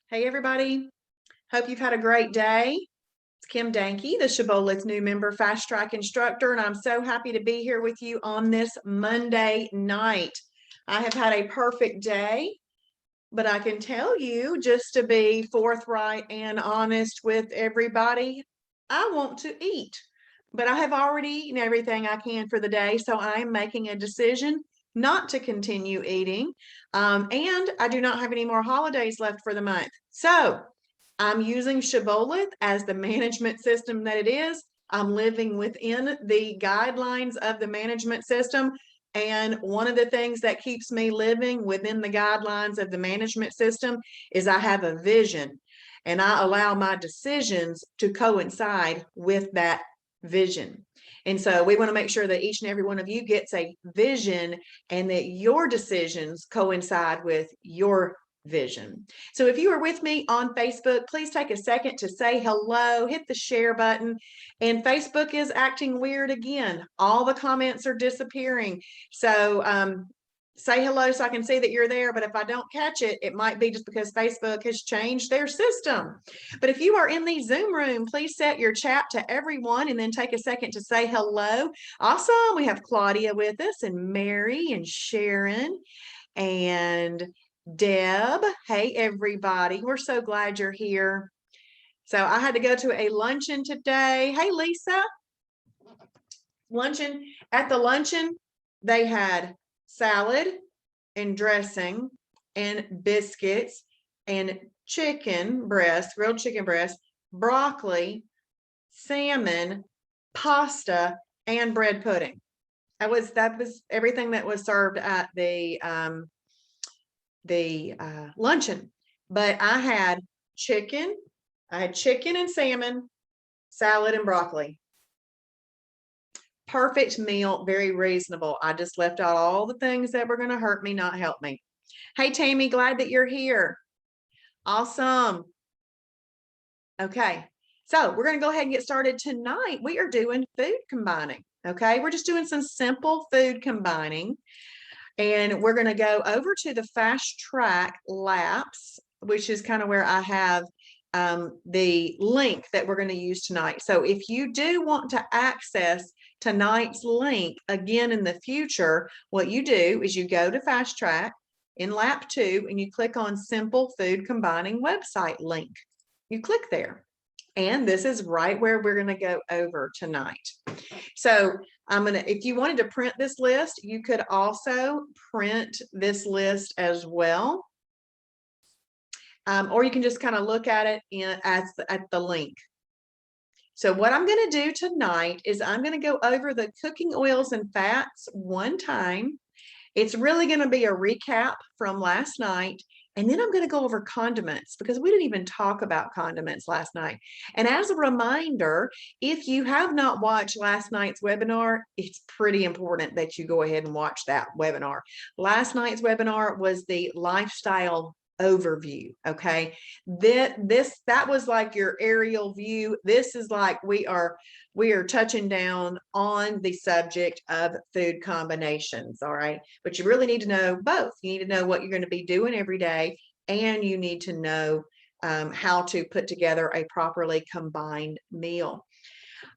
Hey, everybody. Hope you've had a great day. It's Kim Dahnke, the Shibboleth new member fast track instructor, and I'm so happy to be here with you on this Monday night. I have had a perfect day, but I can tell you, just to be forthright and honest with everybody, I want to eat, but I have already eaten everything I can for the day, so I am making a decision not to continue eating. And I do not have any more holidays left for the month. So I'm using Shibboleth as the management system that it is. I'm living within the guidelines of the management system. And one of the things that keeps me living within the guidelines of the management system is I have a vision, and I allow my decisions to coincide with that vision. And so we want to make sure that each and every one of you gets a vision and that your decisions coincide with your vision. So if you are with me on Facebook, please take a second to say hello, hit the share button. And Facebook is acting weird again. All the comments are disappearing. So say hello so I can see that you're there. But if I don't catch it, it might be just because Facebook has changed their system. But if you are in the Zoom room, please set your chat to everyone and then take a second to say hello. Awesome. We have Claudia with us, and Mary, and Sharon, and Deb. Hey, everybody. We're so glad you're here. So I had to go to a luncheon today. Hey, Lisa. Luncheon. At the luncheon, they had salad and dressing and biscuits and chicken breast, grilled chicken breast, broccoli, salmon, pasta, and bread pudding. That was everything that was served at the luncheon. But I had chicken and salmon, salad, and broccoli. Perfect meal, very reasonable. I just left out all the things that were going to hurt me, not help me. Hey, Tammy, glad that you're here. Awesome. Okay, so we're going to go ahead and get started. Tonight, we are doing food combining. Okay, we're just doing some simple food combining. And we're going to go over to the fast track laps, which is kind of where I have the link that we're going to use tonight. So if you do want to access tonight's link again in the future, what you do is you go to fast track in lap 2 and you click on simple food combining website link. You click there. And this is right where we're going to go over tonight. So if you wanted to print this list, you could also print this list as well. Or you can just kind of look at it at the link. So what I'm going to do tonight is I'm going to go over the cooking oils and fats one time. It's really going to be a recap from last night. And then I'm going to go over condiments because we didn't even talk about condiments last night. And as a reminder, if you have not watched last night's webinar, it's pretty important that you go ahead and watch that webinar. Last night's webinar was the lifestyle overview. Okay, that was like your aerial view. This is like we are touching down on the subject of food combinations. All right, but you really need to know both. You need to know what you're going to be doing every day, and you need to know how to put together a properly combined meal.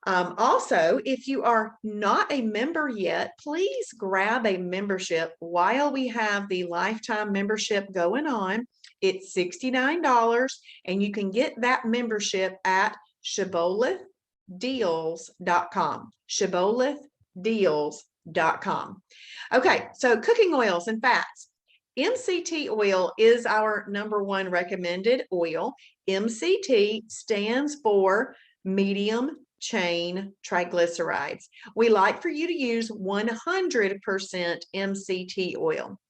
Also, if you are not a member yet, please grab a membership while we have the lifetime membership going on. It's $69, and you can get that membership at shibbolethdeals.com. shibbolethdeals.com. Okay, so cooking oils and fats. MCT oil is our #1 recommended oil. MCT stands for medium chain triglycerides. We like for you to use 100% MCT oil.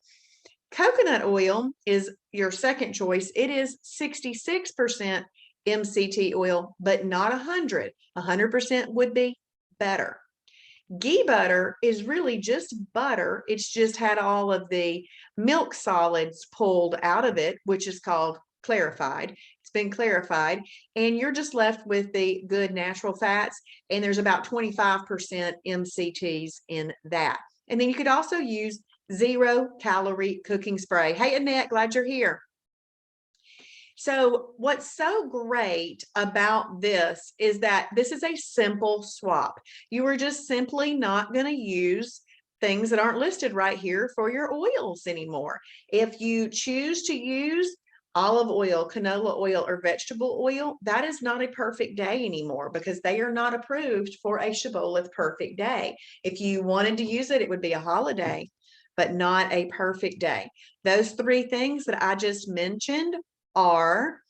Coconut oil is your second choice. It is 66% MCT oil, but not 100. 100% would be better. Ghee butter is really just butter. It's just had all of the milk solids pulled out of it, which is called clarified. It's been clarified, and you're just left with the good natural fats, and there's about 25% MCTs in that. And then you could also use 0-calorie cooking spray. Hey, Annette, glad you're here. So what's so great about this is that this is a simple swap. You are just simply not going to use things that aren't listed right here for your oils anymore. If you choose to use olive oil, canola oil, or vegetable oil, that is not a perfect day anymore because they are not approved for a Shibboleth perfect day. If you wanted to use it, it would be a holiday, but not a perfect day. Those three things that I just mentioned are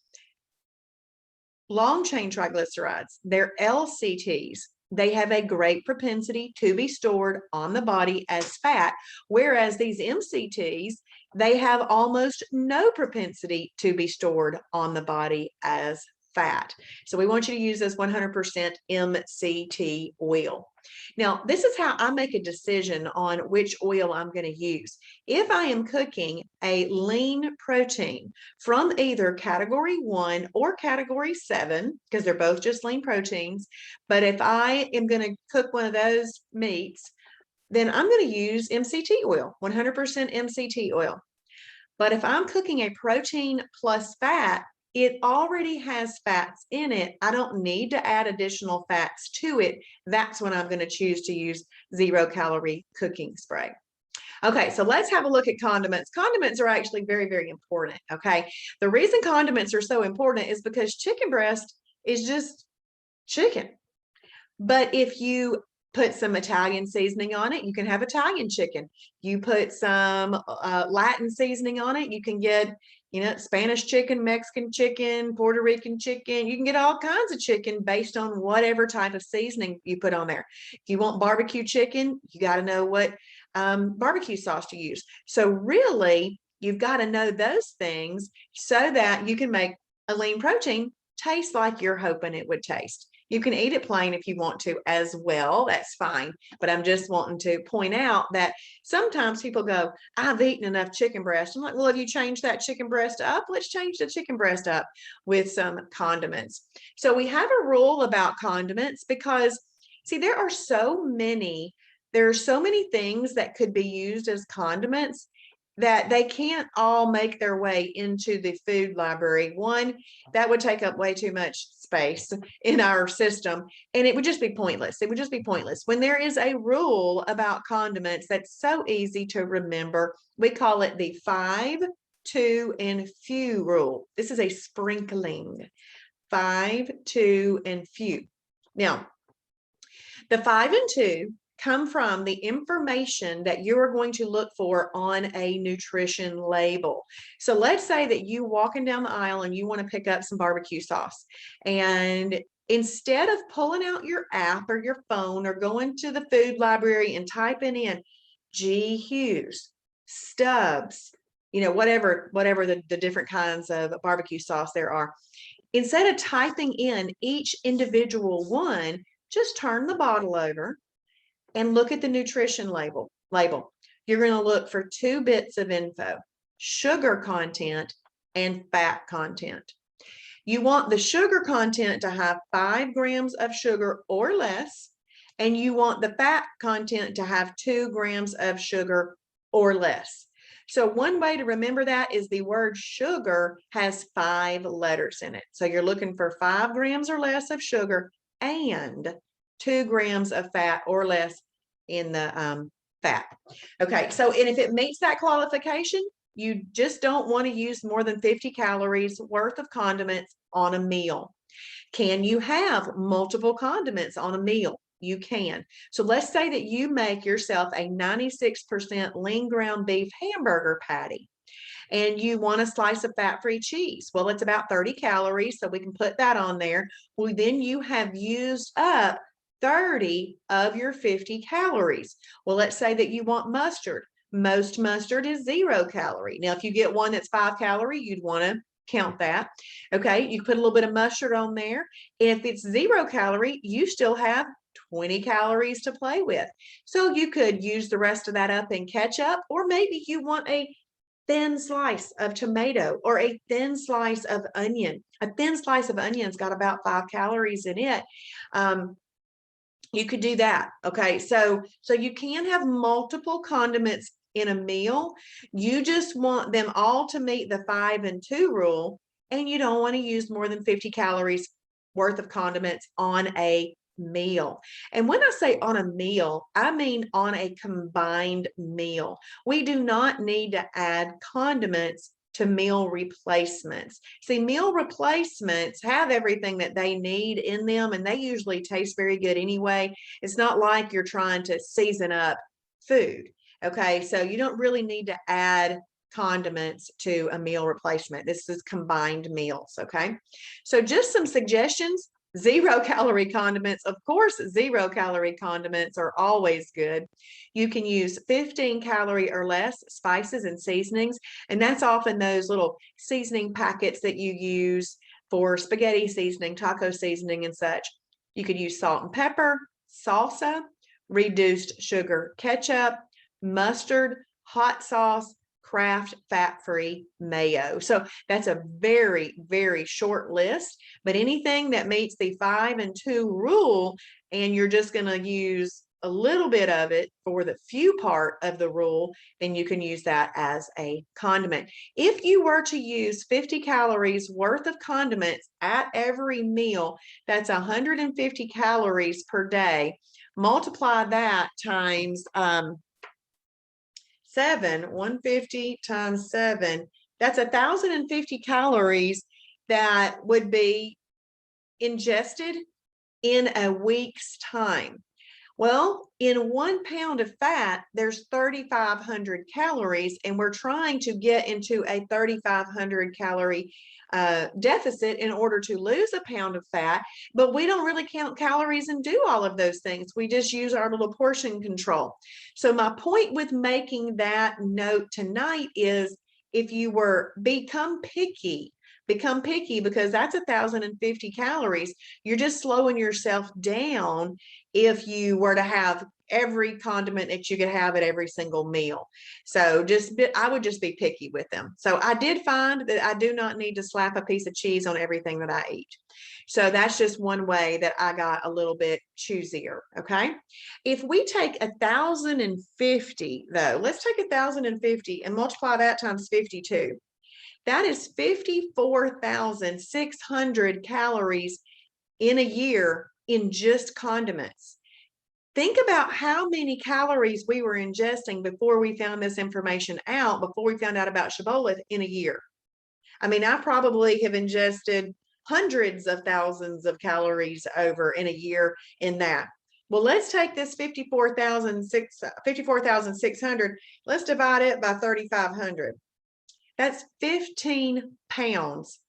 long chain triglycerides. They're LCTs. They have a great propensity to be stored on the body as fat, whereas these MCTs, they have almost no propensity to be stored on the body as fat. So we want you to use this 100% MCT oil. Now, this is how I make a decision on which oil I'm going to use. If I am cooking a lean protein from either category 1 or category 7, because they're both just lean proteins, but if I am going to cook one of those meats, then I'm going to use MCT oil, 100% MCT oil. But if I'm cooking a protein plus fat, it already has fats in it. I don't need to add additional fats to it. That's when I'm going to choose to use 0-calorie cooking spray. Okay, so let's have a look at condiments. Condiments are actually very, very important, okay? The reason condiments are so important is because chicken breast is just chicken. But if you put some Italian seasoning on it, you can have Italian chicken. You put some Latin seasoning on it, you can get, Spanish chicken, Mexican chicken, Puerto Rican chicken. You can get all kinds of chicken based on whatever type of seasoning you put on there. If you want barbecue chicken, you got to know what barbecue sauce to use. So really, you've got to know those things so that you can make a lean protein taste like you're hoping it would taste. You can eat it plain if you want to as well. That's fine. But I'm just wanting to point out that sometimes people go, I've eaten enough chicken breast. I'm like, well, have you changed that chicken breast up? Let's change the chicken breast up with some condiments. So we have a rule about condiments because, see, there are so many things that could be used as condiments that they can't all make their way into the food library. One, that would take up way too much space in our system, and it would just be pointless. It would just be pointless. When there is a rule about condiments that's so easy to remember, we call it the 5, 2, and few rule. This is a sprinkling. 5, 2, and few. Now, the 5 and 2 come from the information that you are going to look for on a nutrition label. So let's say that you walking down the aisle and you want to pick up some barbecue sauce, and instead of pulling out your app or your phone or going to the food library and typing in G. Hughes, Stubbs, whatever the different kinds of barbecue sauce there are, instead of typing in each individual one, just turn the bottle over and look at the nutrition label. You're going to look for 2 bits of info: sugar content and fat content. You want the sugar content to have 5 grams of sugar or less, and you want the fat content to have 2 grams of sugar or less. So one way to remember that is the word sugar has 5 letters in it. So you're looking for 5 grams or less of sugar and 2 grams of fat or less in the fat. Okay, so and if it meets that qualification, you just don't want to use more than 50 calories worth of condiments on a meal. Can you have multiple condiments on a meal? You can. So let's say that you make yourself a 96% lean ground beef hamburger patty, and you want a slice of fat-free cheese. Well, it's about 30 calories, so we can put that on there. Well, then you have used up 30 of your 50 calories. Well, let's say that you want mustard. Most mustard is 0 calorie. Now, if you get one that's 5 calorie, you'd want to count that. Okay, you put a little bit of mustard on there. If it's 0 calorie, you still have 20 calories to play with. So you could use the rest of that up in ketchup, or maybe you want a thin slice of tomato or a thin slice of onion. A thin slice of onion's got about 5 calories in it. You could do that. Okay, so you can have multiple condiments in a meal. You just want them all to meet the 5 and 2 rule, and you don't want to use more than 50 calories worth of condiments on a meal. And when I say on a meal, I mean on a combined meal. We do not need to add condiments to meal replacements. See, meal replacements have everything that they need in them, and they usually taste very good anyway. It's not like you're trying to season up food. Okay, so you don't really need to add condiments to a meal replacement. This is combined meals. Okay, so just some suggestions. 0-calorie condiments. Of course, 0-calorie condiments are always good. You can use 15-calorie or less spices and seasonings, and that's often those little seasoning packets that you use for spaghetti seasoning, taco seasoning, and such. You could use salt and pepper, salsa, reduced sugar ketchup, mustard, hot sauce, Kraft fat-free mayo. So that's a very, very short list, but anything that meets the 5 and 2 rule, and you're just going to use a little bit of it for the few part of the rule, then you can use that as a condiment. If you were to use 50 calories worth of condiments at every meal, that's 150 calories per day. Multiply that times 150 times 7, that's 1,050 calories that would be ingested in a week's time. Well, in 1 pound of fat, there's 3,500 calories, and we're trying to get into a 3,500 calorie deficit in order to lose a pound of fat, but we don't really count calories and do all of those things. We just use our little portion control. So my point with making that note tonight is, if you were become picky because that's 1,050 calories. You're just slowing yourself down if you were to have every condiment that you could have at every single meal. So I would just be picky with them. So I did find that I do not need to slap a piece of cheese on everything that I eat. So that's just one way that I got a little bit choosier. Okay. If we take 1,050 though, let's take 1,050 and multiply that times 52. That is 54,600 calories in a year in just condiments. Think about how many calories we were ingesting before we found this information out, before we found out about Shibboleth in a year. I mean, I probably have ingested hundreds of thousands of calories over in a year in that. Well, let's take this 54,600, let's divide it by 3,500. That's 15 pounds.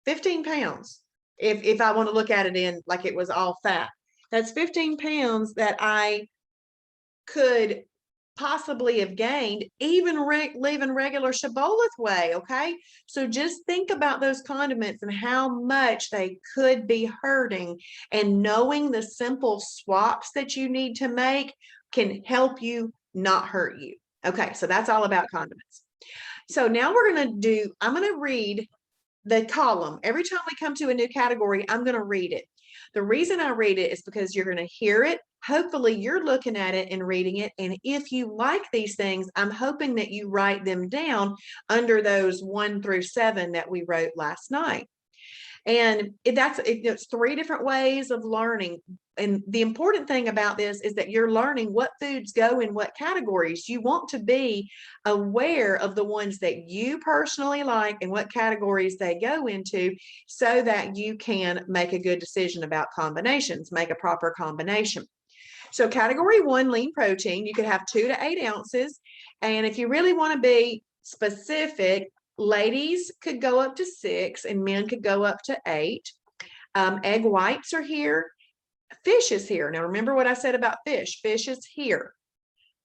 15 pounds. If I want to look at it in like it was all fat, that's 15 pounds that I could possibly have gained even living regular Shibboleth way. Okay, so just think about those condiments and how much they could be hurting, and knowing the simple swaps that you need to make can help you not hurt you. Okay, so that's all about condiments. So now I'm going to read the column. Every time we come to a new category, I'm going to read it. The reason I read it is because you're going to hear it. Hopefully you're looking at it and reading it. And if you like these things, I'm hoping that you write them down under those 1 through 7 that we wrote last night. And it's 3 different ways of learning. And the important thing about this is that you're learning what foods go in what categories. You want to be aware of the ones that you personally like and what categories they go into, so that you can make a good decision about combinations, make a proper combination. So category 1, lean protein, you could have 2 to 8 ounces. And if you really want to be specific, ladies could go up to 6 and men could go up to 8. Egg whites are here. Fish is here. Now remember what I said about fish. Fish is here.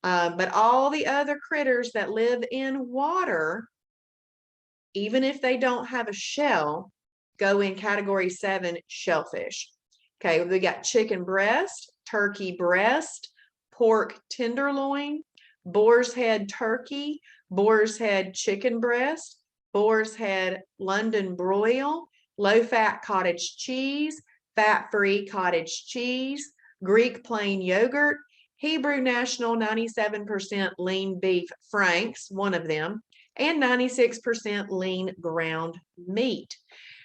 But all the other critters that live in water, even if they don't have a shell, go in category 7, shellfish. Okay, we got chicken breast, turkey breast, pork tenderloin, boar's head turkey, boar's head chicken breast, boar's head London broil, low-fat cottage cheese, fat-free cottage cheese, Greek plain yogurt, Hebrew National 97% lean beef Franks, one of them, and 96% lean ground meat.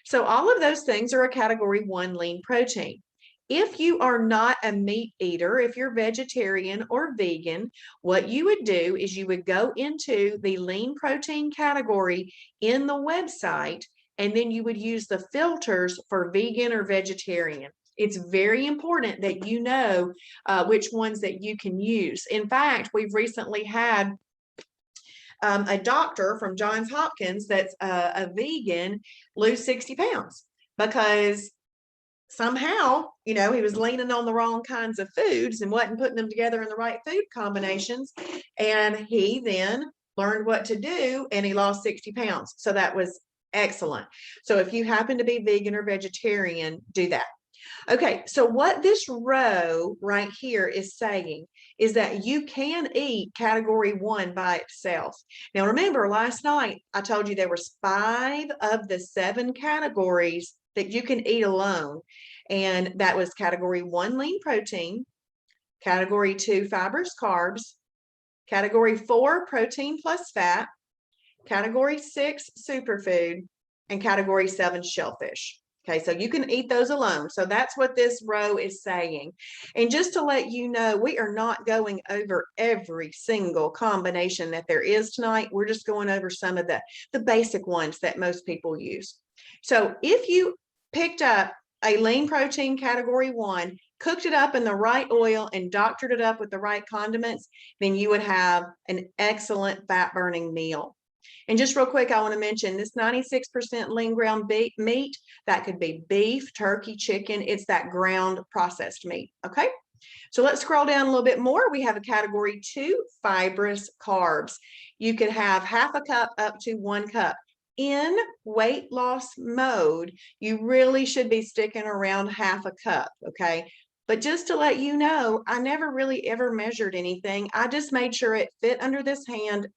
So all of those things are a category 1 lean protein. If you are not a meat eater, if you're vegetarian or vegan, what you would do is you would go into the lean protein category in the website, and then you would use the filters for vegan or vegetarian. It's very important that you know which ones that you can use. In fact, we've recently had a doctor from Johns Hopkins that's a vegan lose 60 pounds because somehow, he was leaning on the wrong kinds of foods and wasn't putting them together in the right food combinations. And he then learned what to do and he lost 60 pounds. So that was excellent. So if you happen to be vegan or vegetarian, do that. Okay, so what this row right here is saying is that you can eat category 1 by itself. Now, remember, last night I told you there was 5 of the 7 categories that you can eat alone. And that was category 1 lean protein, category 2 fibrous carbs, category 4 protein plus fat, category 6 superfood, and category 7 shellfish. Okay, so you can eat those alone. So that's what this row is saying. And just to let you know, we are not going over every single combination that there is tonight. We're just going over some of the basic ones that most people use. So if you picked up a lean protein category 1, cooked it up in the right oil and doctored it up with the right condiments, then you would have an excellent fat burning meal. And just real quick, I want to mention this 96% lean ground meat, that could be beef, turkey, chicken. It's that ground processed meat. Okay. So let's scroll down a little bit more. We have a category 2 fibrous carbs. You could have half a cup up to 1 cup. In weight loss mode, you really should be sticking around half a cup. Okay. But just to let you know, I never really ever measured anything. I just made sure it fit under this hand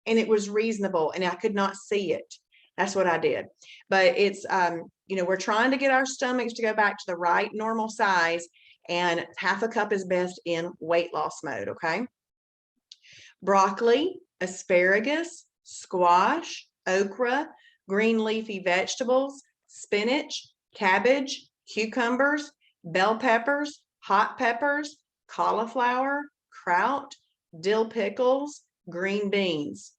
and it was reasonable and I could not see it. That's what I did. But it's, we're trying to get our stomachs to go back to the right normal size, and half a cup is best in weight loss mode. Okay. Broccoli, asparagus, squash, okra, green leafy vegetables, spinach, cabbage, cucumbers, bell peppers, hot peppers, cauliflower, kraut, dill pickles, green beans.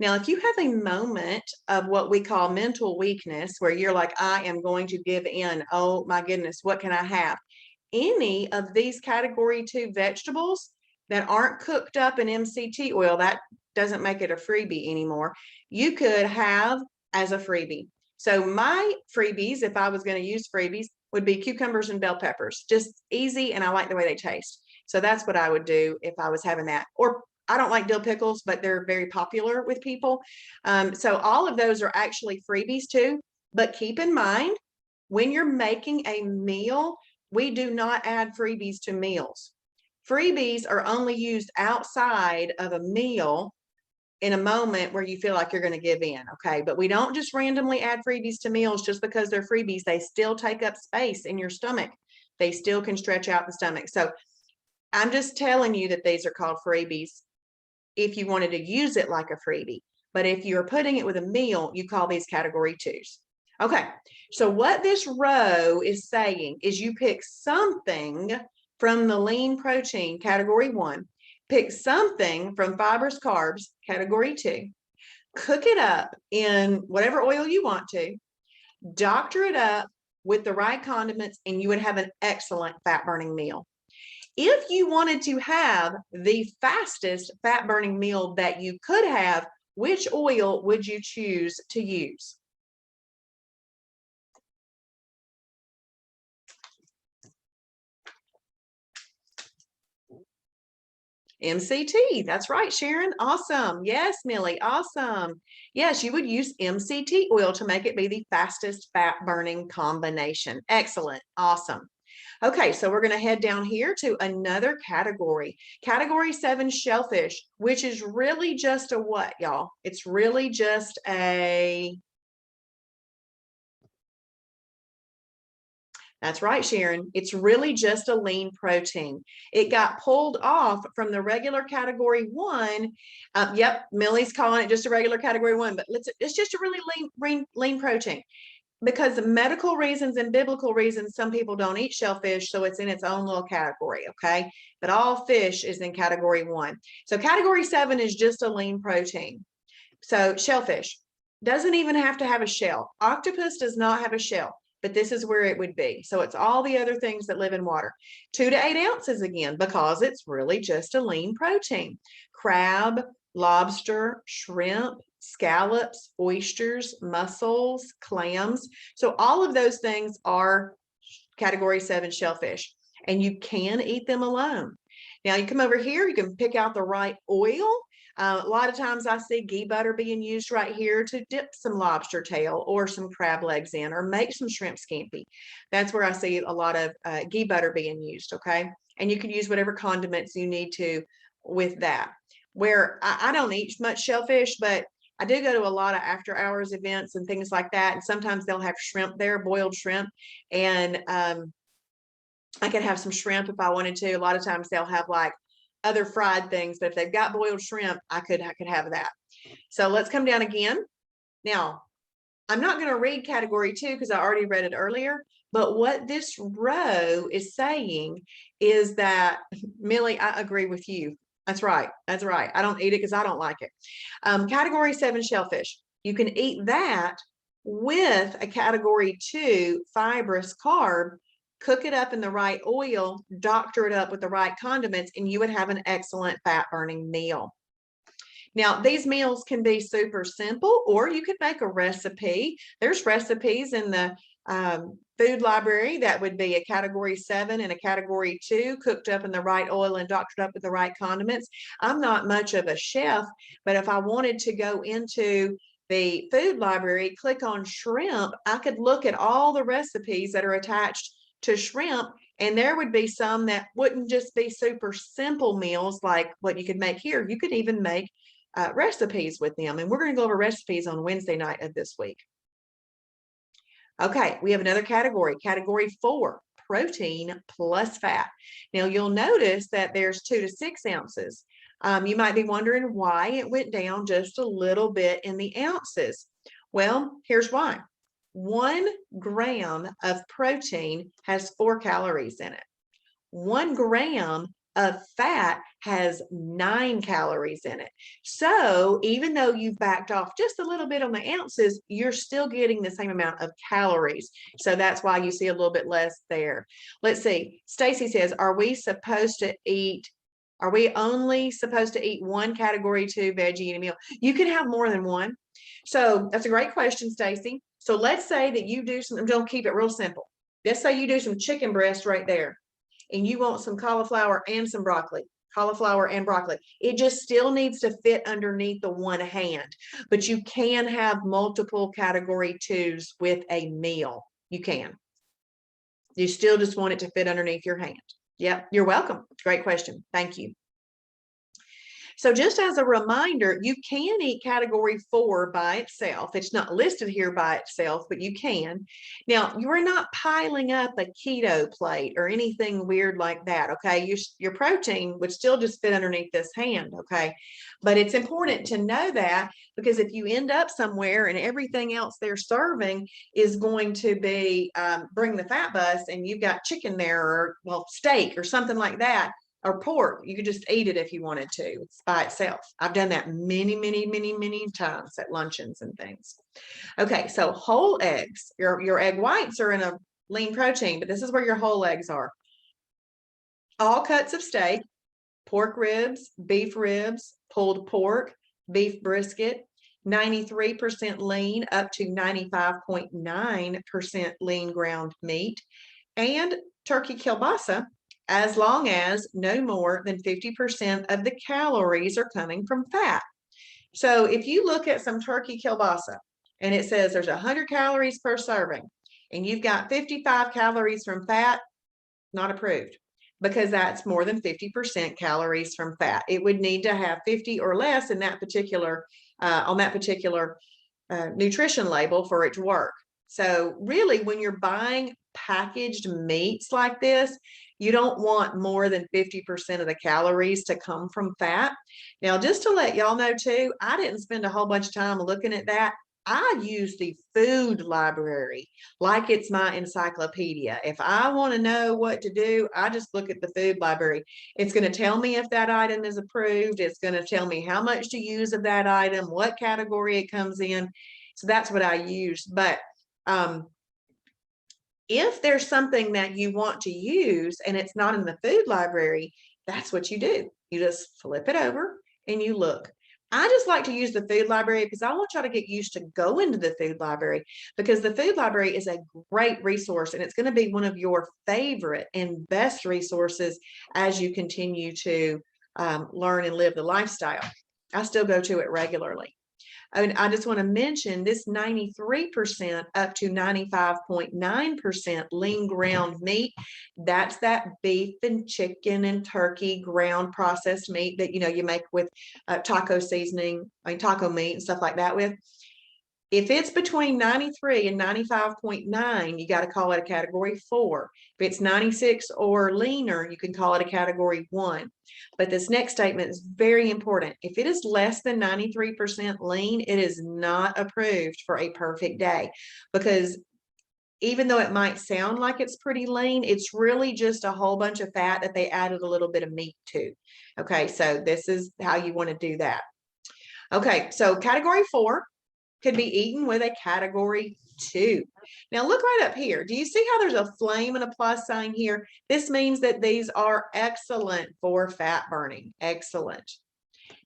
Now, if you have a moment of what we call mental weakness, where you're like, I am going to give in, oh my goodness, what can I have? Any of these category 2 vegetables that aren't cooked up in MCT oil, that doesn't make it a freebie anymore, you could have as a freebie. So my freebies, if I was going to use freebies, would be cucumbers and bell peppers. Just easy, and I like the way they taste. So that's what I would do if I was having that. Or I don't like dill pickles, but they're very popular with people. So all of those are actually freebies too. But keep in mind, when you're making a meal, we do not add freebies to meals. Freebies are only used outside of a meal in a moment where you feel like you're going to give in. Okay. But we don't just randomly add freebies to meals just because they're freebies. They still take up space in your stomach. They still can stretch out the stomach. So I'm just telling you that these are called freebies if you wanted to use it like a freebie. But if you're putting it with a meal, you call these category 2s. Okay, so what this row is saying is you pick something from the lean protein category 1, pick something from fibrous carbs category 2, cook it up in whatever oil you want to, doctor it up with the right condiments, and you would have an excellent fat burning meal. If you wanted to have the fastest fat burning meal that you could have, which oil would you choose to use? MCT. That's right, Sharon. Awesome. Yes, Millie. Awesome. Yes, you would use MCT oil to make it be the fastest fat burning combination. Excellent. Awesome. Okay, so we're going to head down here to another category. Category 7 shellfish, which is really just a what, y'all? It's really just a... That's right, Sharon. It's really just a lean protein. It got pulled off from the regular category 1. Yep, Millie's calling it just a regular category 1, but it's just a really lean protein. because of medical reasons and biblical reasons, some people don't eat shellfish, so it's in its own little category, okay? But all fish is in category 1. So category 7 is just a lean protein. So shellfish doesn't even have to have a shell. Octopus does not have a shell, but this is where it would be. So it's all the other things that live in water. 2 to 8 ounces again, because it's really just a lean protein. Crab, lobster, shrimp, scallops, oysters, mussels, clams. So all of those things are category 7 shellfish, and you can eat them alone. Now you come over here, you can pick out the right oil. A lot of times I see ghee butter being used right here to dip some lobster tail or some crab legs in, or make some shrimp scampi. That's where I see a lot of ghee butter being used, okay? And you can use whatever condiments you need to with that. Where I don't eat much shellfish, but I do go to a lot of after hours events and things like that. And sometimes they'll have shrimp there, boiled shrimp. And I could have some shrimp if I wanted to. A lot of times they'll have like other fried things, but if they've got boiled shrimp, I could have that. So let's come down again. Now, I'm not going to read category 2 because I already read it earlier, but what this row is saying is that, Millie, I agree with you. That's right. That's right. I don't eat it because I don't like it. Category 7 shellfish. You can eat that with a category 2 fibrous carb, cook it up in the right oil, doctor it up with the right condiments, and you would have an excellent fat burning meal. Now, these meals can be super simple, or you could make a recipe. There's recipes in the food library that would be a category 7 and a category 2, cooked up in the right oil and doctored up with the right condiments. I'm not much of a chef, but if I wanted to go into the food library, click on shrimp, I could look at all the recipes that are attached to shrimp, and there would be some that wouldn't just be super simple meals like what you could make here. You could even make recipes with them, and we're going to go over recipes on Wednesday night of this week. Okay, we have another category, category 4, protein plus fat. Now you'll notice that there's 2 to 6 ounces. You might be wondering why it went down just a little bit in the ounces. Well, here's why. 1 gram of protein has 4 calories in it. 1 gram of fat has 9 calories in it. So even though you've backed off just a little bit on the ounces, you're still getting the same amount of calories. So that's why you see a little bit less there. Let's see. Stacy says, are we only supposed to eat 1 category 2 veggie in a meal? You can have more than 1. So that's a great question, Stacy. So let's say that you do some, don't keep it real simple. Let's say you do some chicken breast right there, and you want some cauliflower and some broccoli, cauliflower and broccoli. It just still needs to fit underneath the one hand, but you can have multiple category 2s with a meal. You can. You still just want it to fit underneath your hand. Yep, you're welcome. Great question. Thank you. So just as a reminder, you can eat category 4 by itself. It's not listed here by itself, but you can. Now, you are not piling up a keto plate or anything weird like that, okay? Your protein would still just fit underneath this hand, okay? But it's important to know that, because if you end up somewhere and everything else they're serving is going to be bring the fat bus, and you've got chicken there, or, well, steak or something like that, or pork, you could just eat it if you wanted to. It's by itself. I've done that many, many, many, many times at luncheons and things. Okay, so whole eggs. Your egg whites are in a lean protein, but this is where your whole eggs are. All cuts of steak, pork ribs, beef ribs, pulled pork, beef brisket, 93% lean up to 95.9% lean ground meat, and turkey kielbasa, as long as no more than 50% of the calories are coming from fat. So if you look at some turkey kielbasa and it says there's 100 calories per serving, and you've got 55 calories from fat, not approved, because that's more than 50% calories from fat. It would need to have 50 or less in that particular on that particular nutrition label for it to work. So really, when you're buying packaged meats like this, you don't want more than 50% of the calories to come from fat. Now, just to let y'all know too, I didn't spend a whole bunch of time looking at that. I use the food library like it's my encyclopedia. If I want to know what to do, I just look at the food library. It's going to tell me if that item is approved. It's going to tell me how much to use of that item, what category it comes in. So that's what I use. But if there's something that you want to use and it's not in the food library, that's what you do. You just flip it over and you look. I just like to use the food library because I want y'all to get used to go into the food library, because the food library is a great resource and it's going to be one of your favorite and best resources as you continue to learn and live the lifestyle. I still go to it regularly. And I just want to mention this 93% up to 95.9% lean ground meat. That's that beef and chicken and turkey ground processed meat that, you make with taco seasoning, taco meat and stuff like that with. If it's between 93 and 95.9, you got to call it a category 4. If it's 96 or leaner, you can call it a category 1. But this next statement is very important. If it is less than 93% lean, it is not approved for a perfect day, because even though it might sound like it's pretty lean, it's really just a whole bunch of fat that they added a little bit of meat to. Okay, so this is how you want to do that. Okay, so category 4 could be eaten with a category 2. Now look right up here. Do you see how there's a flame and a plus sign here? This means that these are excellent for fat burning. Excellent.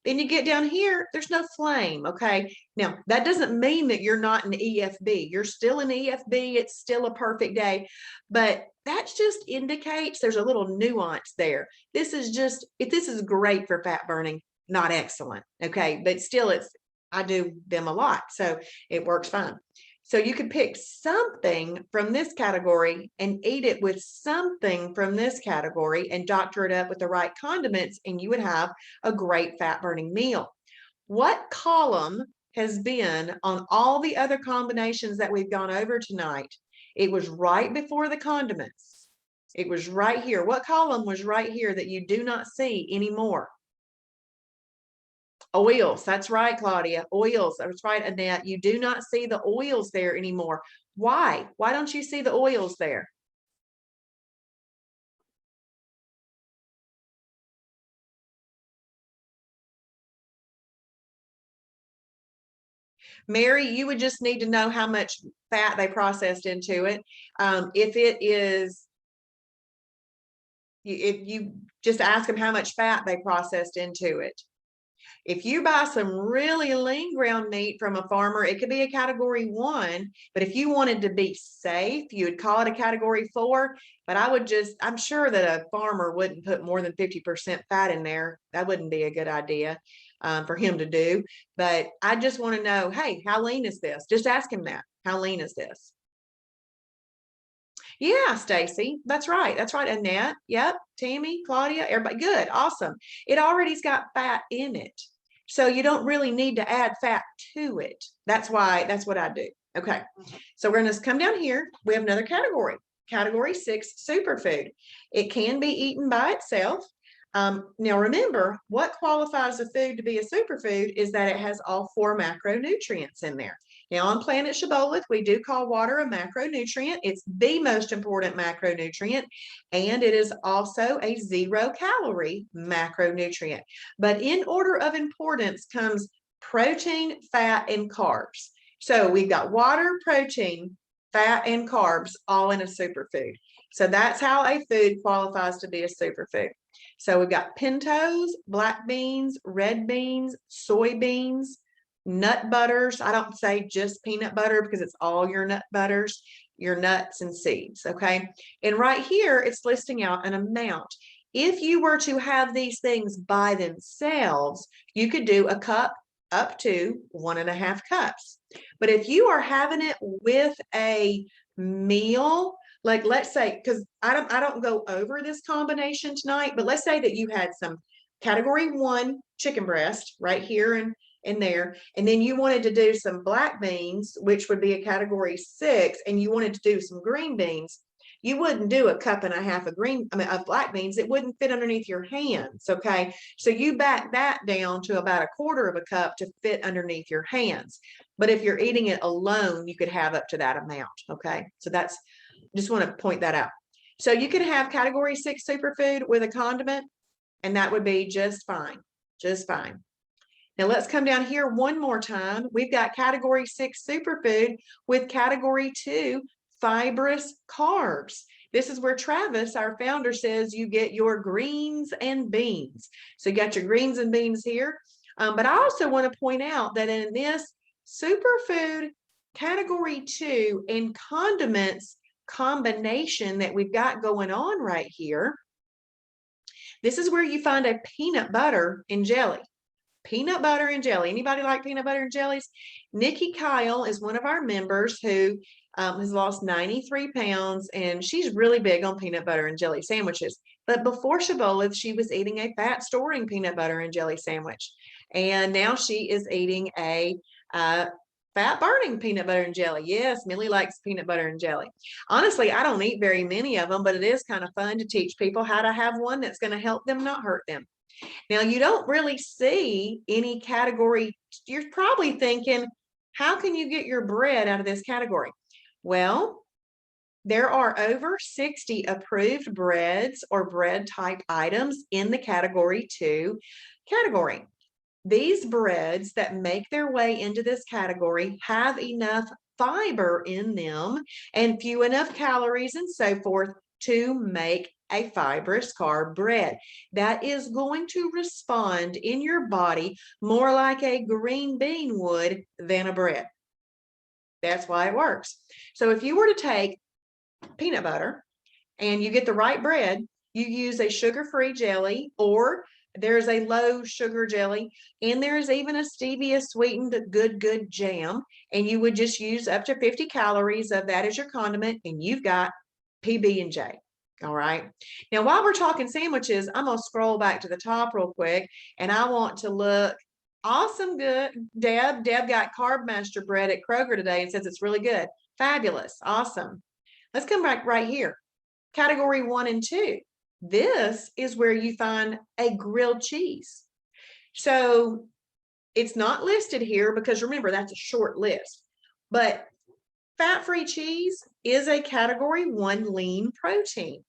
Then you get down here, there's no flame. Okay. Now that doesn't mean that you're not an EFB. You're still an EFB. It's still a perfect day, but that just indicates there's a little nuance there. This is great for fat burning, not excellent. Okay. But still I do them a lot, so it works fine. So you could pick something from this category and eat it with something from this category and doctor it up with the right condiments, and you would have a great fat burning meal. What column has been on all the other combinations that we've gone over tonight? It was right before the condiments. It was right here. What column was right here that you do not see anymore? Oils. That's right, Claudia. Oils. That's right, Annette. You do not see the oils there anymore. Why? Why don't you see the oils there? Mary, you would just need to know how much fat they processed into it. If you just ask them how much fat they processed into it. If you buy some really lean ground meat from a farmer, it could be a category 1, but if you wanted to be safe, you would call it a category 4. But I'm sure that a farmer wouldn't put more than 50% fat in there. That wouldn't be a good idea for him to do. But I just want to know, hey, how lean is this? Just ask him that. How lean is this? Yeah, Stacy, that's right. That's right. Annette. Yep. Tammy, Claudia, everybody. Good. Awesome. It already's got fat in it. So you don't really need to add fat to it. That's what I do. Okay. So we're going to come down here. We have another category. Category 6, superfood. It can be eaten by itself. Now remember, what qualifies a food to be a superfood is that it has all 4 macronutrients in there. Now on planet Shibboleth, we do call water a macronutrient. It's the most important macronutrient, and it is also a 0-calorie macronutrient. But in order of importance comes protein, fat, and carbs. So we've got water, protein, fat, and carbs all in a superfood. So that's how a food qualifies to be a superfood. So we've got pintos, black beans, red beans, soybeans, nut butters. I don't say just peanut butter because it's all your nut butters, your nuts and seeds. Okay. And right here, it's listing out an amount. If you were to have these things by themselves, you could do a cup up to 1.5 cups. But if you are having it with a meal, like let's say, because I don't go over this combination tonight, but let's say that you had some category 1 chicken breast right here and in there, and then you wanted to do some black beans, which would be a category 6, and you wanted to do some green beans. you wouldn't do a cup and a half of black beans. It wouldn't fit underneath your hands. Okay. So you back that down to about a quarter of a cup to fit underneath your hands. But if you're eating it alone, you could have up to that amount. Okay. So that's, just want to point that out. So you can have category 6 superfood with a condiment, and that would be just fine. Just fine. Now let's come down here one more time. We've got category 6 superfood with category 2 fibrous carbs. This is where Travis, our founder, says you get your greens and beans. So you got your greens and beans here. But I also want to point out that in this superfood category 2 and condiments combination that we've got going on right here, this is where you find a peanut butter and jelly. Peanut butter and jelly. Anybody like peanut butter and jellies? Nikki Kyle is one of our members who has lost 93 pounds, and she's really big on peanut butter and jelly sandwiches. But before Shibboleth, she was eating a fat storing peanut butter and jelly sandwich. And now she is eating a fat burning peanut butter and jelly. Yes, Millie likes peanut butter and jelly. Honestly, I don't eat very many of them, but it is kind of fun to teach people how to have one that's going to help them, not hurt them. Now, you don't really see any category. You're probably thinking, how can you get your bread out of this category? Well, there are over 60 approved breads or bread type items in the category 2 category. These breads that make their way into this category have enough fiber in them and few enough calories and so forth to make a fibrous carb bread that is going to respond in your body more like a green bean would than a bread. That's why it works. So if you were to take peanut butter and you get the right bread, you use a sugar-free jelly, or there's a low sugar jelly, and there's even a stevia sweetened good jam, and you would just use up to 50 calories of that as your condiment, and you've got PB&J. All right. Now, while we're talking sandwiches, I'm going to scroll back to the top real quick, and I want to look awesome good. Deb got Carb Master bread at Kroger today and says it's really good. Fabulous. Awesome. Let's come back right here. Category 1 and 2. This is where you find a grilled cheese. So it's not listed here because remember, that's a short list, but fat-free cheese is a category 1 lean protein.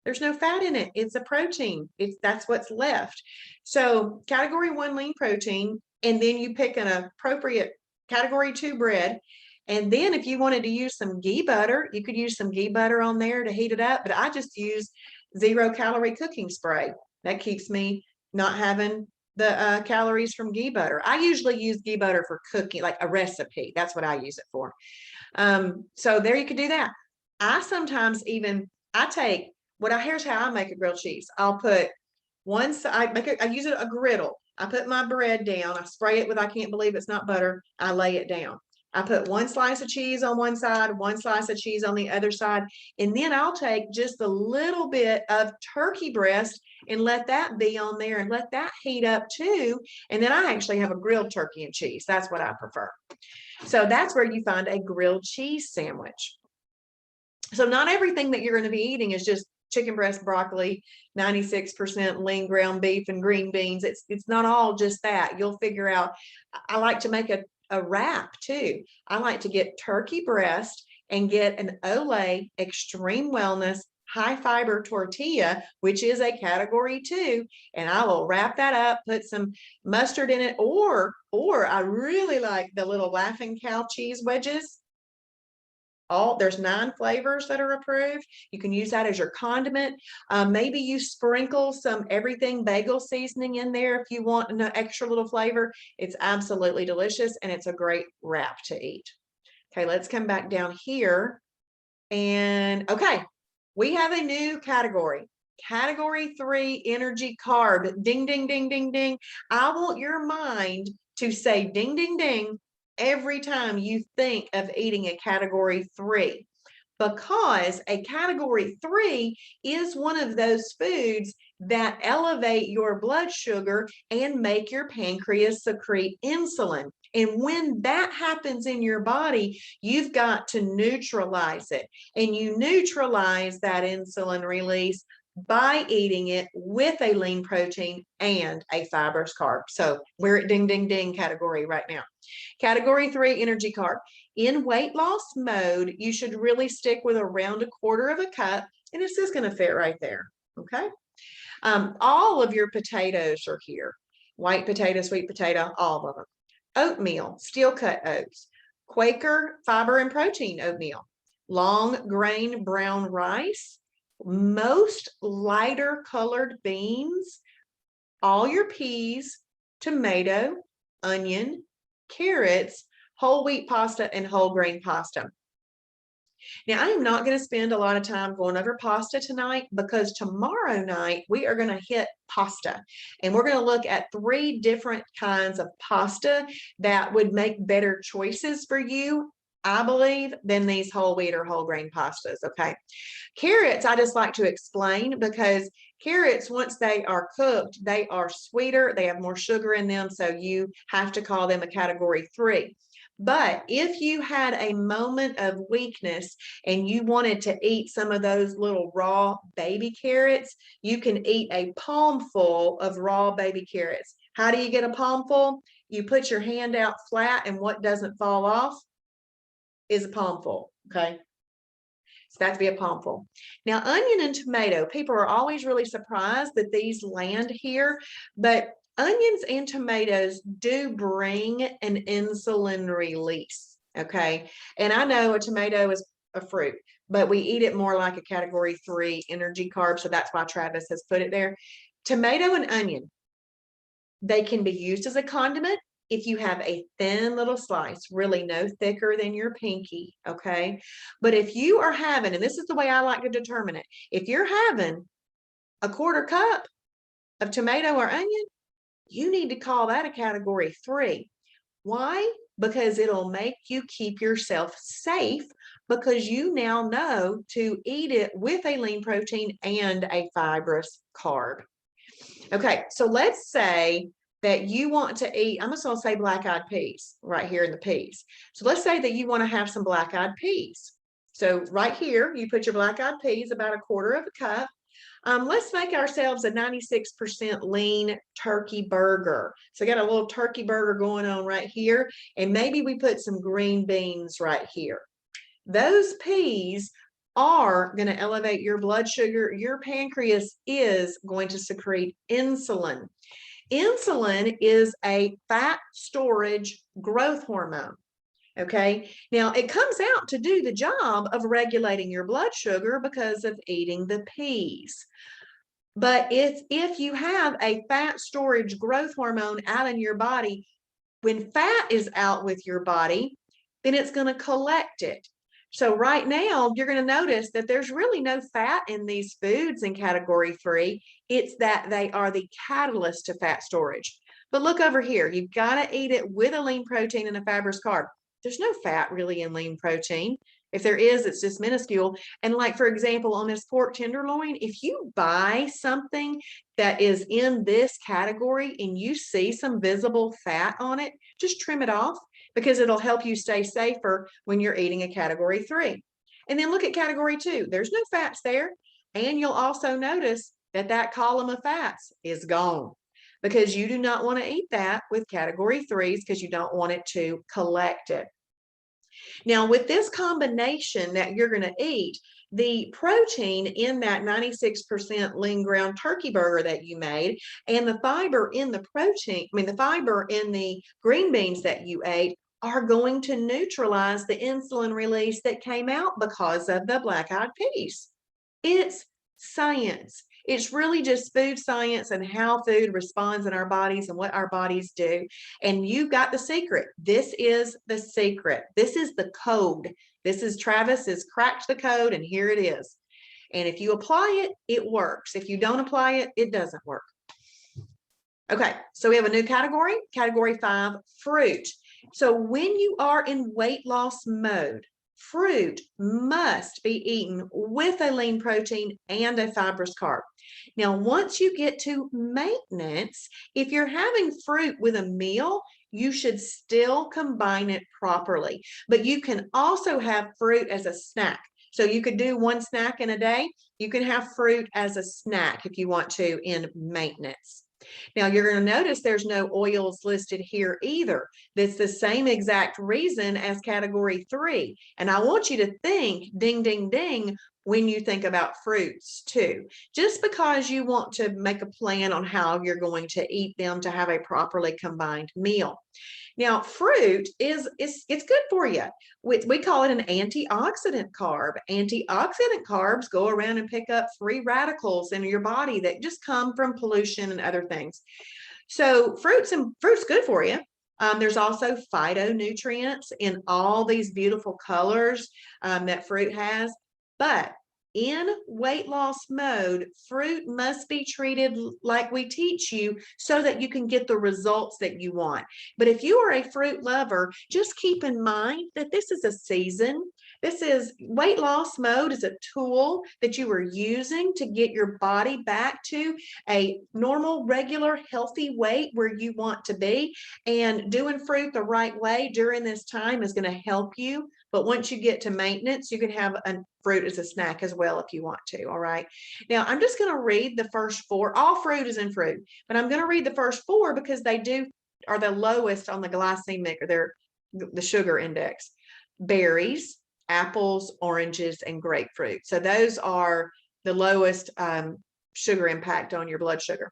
There's no fat in it. It's a protein. That's what's left. So category 1 lean protein, and then you pick an appropriate category 2 bread. And then if you wanted to use some ghee butter, you could use some ghee butter on there to heat it up. But I just use 0-calorie cooking spray. That keeps me not having the calories from ghee butter. I usually use ghee butter for cooking, like a recipe. That's what I use it for. So there you could do that. I sometimes even, here's how I make a grilled cheese. I'll put one side, I use it a griddle. I put my bread down, I spray it with, I can't believe it's not butter. I lay it down. I put one slice of cheese on one side, one slice of cheese on the other side, and then I'll take just a little bit of turkey breast and let that be on there and let that heat up too. And then I actually have a grilled turkey and cheese. That's what I prefer. So that's where you find a grilled cheese sandwich. So not everything that you're going to be eating is just chicken breast, broccoli, 96% lean ground beef and green beans. It's not all just that. You'll figure out. I like to make a wrap too. I like to get turkey breast and get an Olay Extreme Wellness high fiber tortilla, which is a category 2, and I will wrap that up, put some mustard in it, or I really like the little Laughing Cow cheese wedges. There's 9 flavors that are approved. You can use that as your condiment. Maybe you sprinkle some everything bagel seasoning in there if you want an extra little flavor. It's absolutely delicious, and it's a great wrap to eat. Okay, let's come back down here. And okay, we have a new category. Category 3, energy carb. Ding, ding, ding, ding, ding. I want your mind to say ding, ding, ding every time you think of eating a category 3, because a category 3 is one of those foods that elevate your blood sugar and make your pancreas secrete insulin. And when that happens in your body, you've got to neutralize it. And you neutralize that insulin release by eating it with a lean protein and a fibrous carb. So we're at ding, ding, ding category right now. Category 3, energy carb. In weight loss mode, you should really stick with around 1/4 of a cup, and it's just going to fit right there. Okay. All of your potatoes are here. White potato, sweet potato, all of them. Oatmeal, steel cut oats, Quaker fiber and protein oatmeal, long grain brown rice, most lighter colored beans, all your peas, tomato, onion, carrots, whole wheat pasta, and whole grain pasta. Now, I am not going to spend a lot of time going over pasta tonight because tomorrow night we are going to hit pasta, and we're going to look at 3 different kinds of pasta that would make better choices for you, I believe, than these whole wheat or whole grain pastas. Okay. Carrots, I just like to explain because carrots, once they are cooked, they are sweeter, they have more sugar in them, so you have to call them a category 3. But if you had a moment of weakness and you wanted to eat some of those little raw baby carrots, you can eat a palmful of raw baby carrots. How do you get a palmful? You put your hand out flat, and what doesn't fall off is a palmful. Okay. So that's be a palmful. Now, onion and tomato, people are always really surprised that these land here, but onions and tomatoes do bring an insulin release. Okay. And I know a tomato is a fruit, but we eat it more like a category 3 energy carb. So that's why Travis has put it there. Tomato and onion, they can be used as a condiment if you have a thin little slice, really no thicker than your pinky, okay? But if you are having, and this is the way I like to determine it, if you're having 1/4 cup of tomato or onion, you need to call that a category 3. Why? Because it'll make you keep yourself safe, because you now know to eat it with a lean protein and a fibrous carb. Okay, so let's say that you want to eat, I'm just going to say black-eyed peas right here in the peas. So let's say that you want to have some black-eyed peas. So right here, you put your black-eyed peas, about 1/4 of a cup. Let's make ourselves a 96% lean turkey burger. So got a little turkey burger going on right here, and maybe we put some green beans right here. Those peas are going to elevate your blood sugar. Your pancreas is going to secrete insulin. Insulin is a fat storage growth hormone. Okay. Now it comes out to do the job of regulating your blood sugar because of eating the peas. But if you have a fat storage growth hormone out in your body, when fat is out with your body, then it's going to collect it. So right now, you're going to notice that there's really no fat in these foods in category 3. It's that they are the catalyst to fat storage. But look over here. You've got to eat it with a lean protein and a fibrous carb. There's no fat really in lean protein. If there is, it's just minuscule. And like, for example, on this pork tenderloin, if you buy something that is in this category and you see some visible fat on it, just trim it off, because it'll help you stay safer when you're eating a category 3. And then look at category 2. There's no fats there. And you'll also notice that that column of fats is gone, because you do not want to eat that with category 3s, because you don't want it to collect it. Now, with this combination that you're going to eat, the protein in that 96% lean ground turkey burger that you made, and the fiber in the protein, the fiber in the green beans that you ate, are going to neutralize the insulin release that came out because of the black-eyed peas. It's science. It's really just food science and how food responds in our bodies and what our bodies do. And you got the secret. This is the secret. This is the code. This is Travis has cracked the code, and here it is. And if you apply it, it works. If you don't apply it, it doesn't work. Okay, so we have a new category, category 5, fruit. So when you are in weight loss mode, fruit must be eaten with a lean protein and a fibrous carb. Now, once you get to maintenance, if you're having fruit with a meal, you should still combine it properly. But you can also have fruit as a snack. So you could do one snack in a day. You can have fruit as a snack if you want to in maintenance. Now you're going to notice there's no oils listed here either. That's the same exact reason as category 3. And I want you to think ding, ding, ding when you think about fruits too. Just because you want to make a plan on how you're going to eat them to have a properly combined meal. Now, fruit it's good for you. We call it an antioxidant carb. Antioxidant carbs go around and pick up free radicals in your body that just come from pollution and other things. So fruit's good for you. There's also phytonutrients in all these beautiful colors that fruit has. But in weight loss mode, fruit must be treated like we teach you so that you can get the results that you want. But if you are a fruit lover, just keep in mind that this is a season. This is weight loss mode is a tool that you are using to get your body back to a normal, regular, healthy weight where you want to be. And doing fruit the right way during this time is going to help you. But once you get to maintenance, you can have a fruit as a snack as well if you want to. All right. Now I'm just going to read the first 4. All fruit is in fruit, but I'm going to read the first 4 because they are the lowest on the glycemic or the sugar index. Berries, apples, oranges, and grapefruit. So those are the lowest sugar impact on your blood sugar.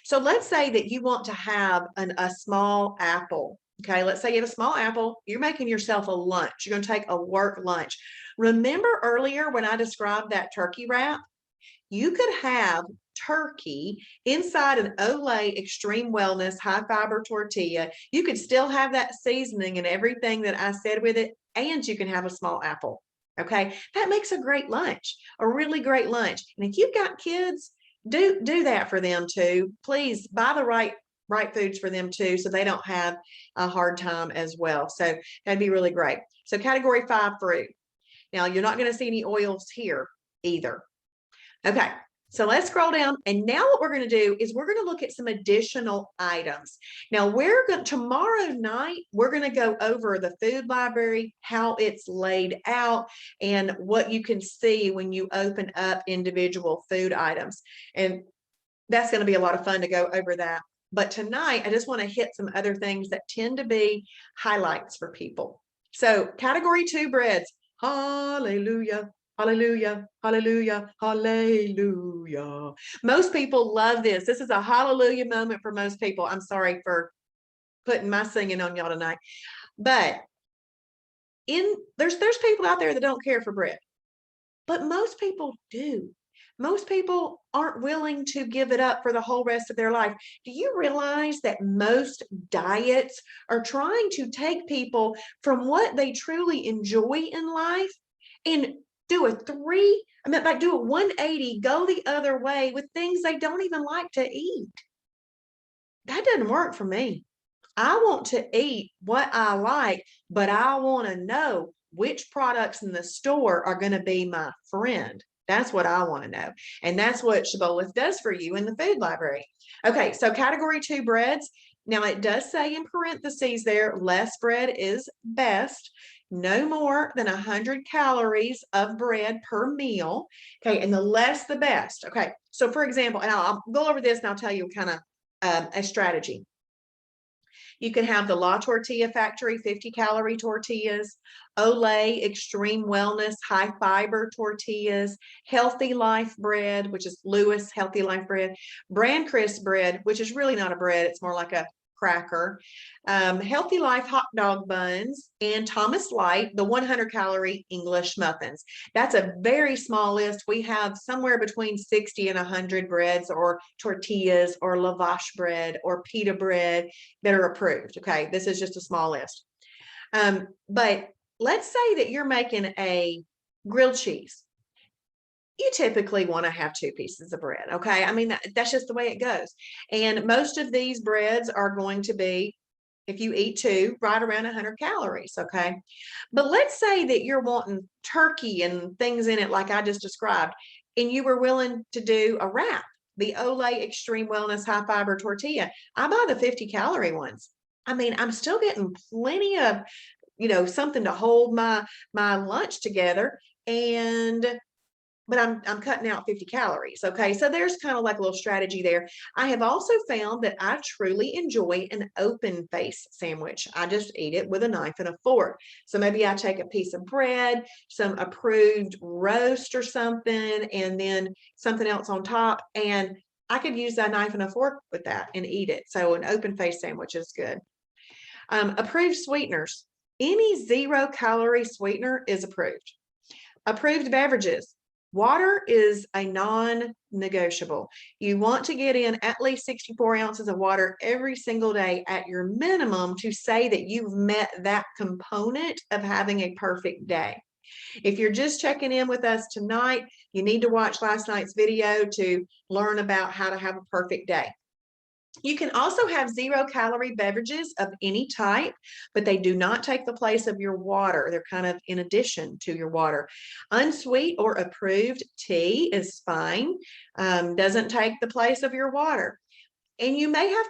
So let's say that you want to have a small apple. Okay, let's say you have a small apple. You're making yourself a lunch. You're going to take a work lunch. Remember earlier when I described that turkey wrap? You could have turkey inside an Olay Extreme Wellness high fiber tortilla. You could still have that seasoning and everything that I said with it, and you can have a small apple. Okay, that makes a great lunch, a really great lunch. And if you've got kids, do that for them too. Please buy the right foods for them too, so they don't have a hard time as well. So that'd be really great. So category 5 fruit. Now you're not going to see any oils here either. Okay, so let's scroll down. And now what we're going to do is we're going to look at some additional items. Now tomorrow night, we're going to go over the food library, how it's laid out, and what you can see when you open up individual food items. And that's going to be a lot of fun to go over that. But tonight, I just want to hit some other things that tend to be highlights for people. So category 2 breads. Hallelujah. Hallelujah, hallelujah, hallelujah. Most people love this. This is a hallelujah moment for most people. I'm sorry for putting my singing on y'all tonight. But there's people out there that don't care for bread. But most people do. Most people aren't willing to give it up for the whole rest of their life. Do you realize that most diets are trying to take people from what they truly enjoy in life and do a 180, go the other way with things they don't even like to eat? That doesn't work for me. I want to eat what I like, but I want to know which products in the store are going to be my friend. That's what I want to know. And that's what Shibboleth does for you in the food library. Okay, so category 2 breads. Now it does say in parentheses there, less bread is best. No more than 100 calories of bread per meal. Okay, and the less the best. Okay, so for example, and I'll go over this and I'll tell you kind of a strategy. You can have the La Tortilla Factory 50-calorie tortillas, Olay Extreme Wellness high fiber tortillas, Healthy Life bread, which is Lewis Healthy Life bread, Brand Crisp bread, which is really not a bread, it's more like a cracker, Healthy Life hot dog buns, and Thomas Light, the 100-calorie English muffins. That's a very small list. We have somewhere between 60 and 100 breads or tortillas or lavash bread or pita bread that are approved. Okay, this is just a small list. But let's say that you're making a grilled cheese. You typically want to have 2 pieces of bread. Okay, I mean, that's just the way it goes. And most of these breads are going to be, if you eat 2, right around 100 calories. Okay, but let's say that you're wanting turkey and things in it like I just described, and you were willing to do a wrap, the Olay Extreme Wellness high fiber tortilla. I buy the 50-calorie ones. I mean, I'm still getting plenty of, something to hold my lunch together. And but I'm cutting out 50 calories. Okay. So there's kind of like a little strategy there. I have also found that I truly enjoy an open face sandwich. I just eat it with a knife and a fork. So maybe I take a piece of bread, some approved roast or something, and then something else on top. And I could use that knife and a fork with that and eat it. So an open face sandwich is good. Approved sweeteners. Any 0-calorie sweetener is approved. Approved beverages. Water is a non-negotiable. You want to get in at least 64 ounces of water every single day at your minimum to say that you've met that component of having a perfect day. If you're just checking in with us tonight, you need to watch last night's video to learn about how to have a perfect day. You can also have 0-calorie beverages of any type, but they do not take the place of your water. They're kind of in addition to your water. Unsweet or approved tea is fine, doesn't take the place of your water. And you may have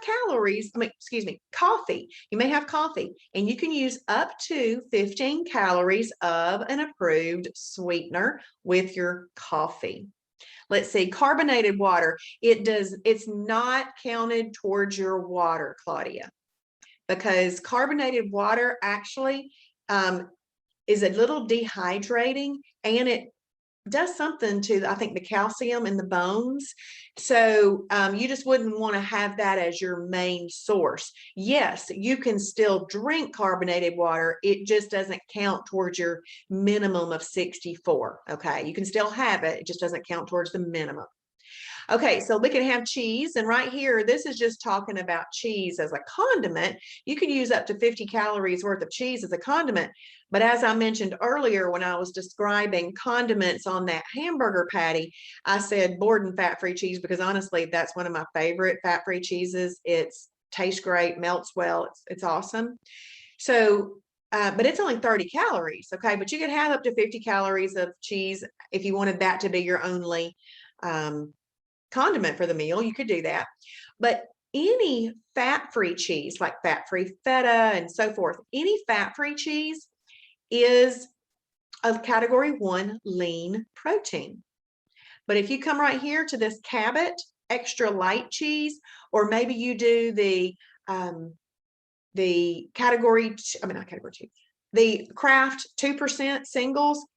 coffee. You may have coffee, and you can use up to 15 calories of an approved sweetener with your coffee. Let's see, carbonated water. It's not counted towards your water, Claudia, because carbonated water actually is a little dehydrating, and it does something to, I think, the calcium in the bones. So you just wouldn't want to have that as your main source. Yes, you can still drink carbonated water. It just doesn't count towards your minimum of 64. Okay, you can still have it. It just doesn't count towards the minimum. Okay, so we can have cheese. And right here, this is just talking about cheese as a condiment. You can use up to 50 calories worth of cheese as a condiment. But as I mentioned earlier, when I was describing condiments on that hamburger patty, I said Borden fat-free cheese because honestly, that's one of my favorite fat-free cheeses. It tastes great, melts well. It's awesome. So but it's only 30 calories. Okay, but you could have up to 50 calories of cheese if you wanted that to be your only condiment for the meal. You could do that. But any fat-free cheese, like fat-free feta and so forth, any fat-free cheese is a category 1 lean protein. But if you come right here to this Cabot extra light cheese, or maybe you do the Kraft 2% singles,